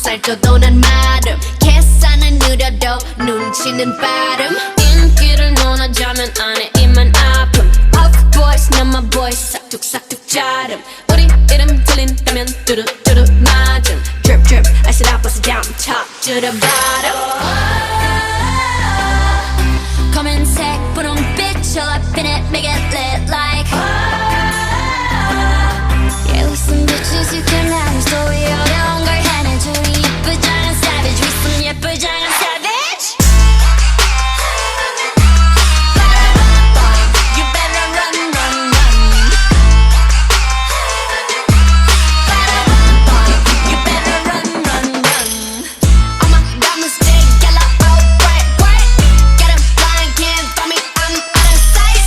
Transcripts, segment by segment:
살쪄도 난 마름 계산은 느려도 눈치는 빠름 인기를 논하자면 안에 입만 아픔 Off boys 난 my boys 싹둑싹둑 자름 우리 이름 들린다면 뚜루뚜루 맞음 Drip drip I should up bust it down top to the bottom 검은색 분홍빛 all up in it make it lit like Yeah with some bitches you can manage 또 어려운 걸 해내줘 우리 예쁘장한 savage with some 예쁘장한 savage You better run run run You better run run run All my diamonds stay yellow oh bright bright Get 'em blind can't find me I'm out of sight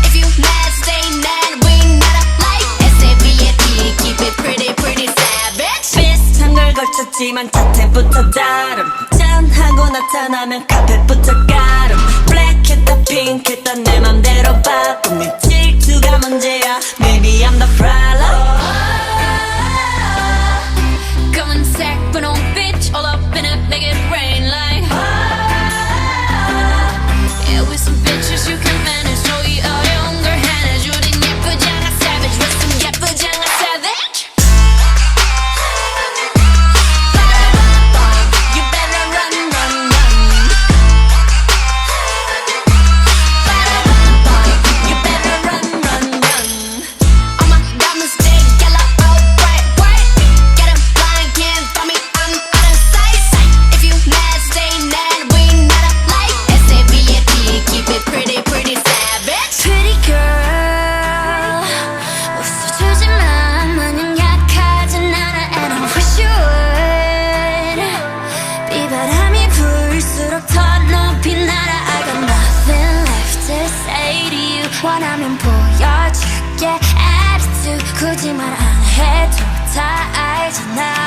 If you mad stay mad we not alike S-A-V-A-T keep it pretty pretty savage 비슷한 걸 걸쳤지만 자태부터 다름 짠하고 나타나면 카펫부터 가름 블랙했다 핑크했다 내 맘대로 바꿈 네 질투가 문제야 Maybe I'm the problem 검은색 분홍빛 all up in it make it rain like Yeah with some bitches you can manage 또 이 어려운 걸 해내줘 우린 예쁘장한 savage with some 예쁘장한 savage You better run run run You better run run run All my diamonds stay yellow oh bright bright Get 'em blind can't find me I'm out of sight If you mad stay mad we not alike S-A-V-A-T keep it pretty pretty savage Pretty girl 웃어주지만 마냥 약하진 않아 And I wish you would 비바람이 불수록 더 높이 날아 I got nothing left to say to you 원하면 보여줄게 attitude 굳이 말 안 해도 다 알잖아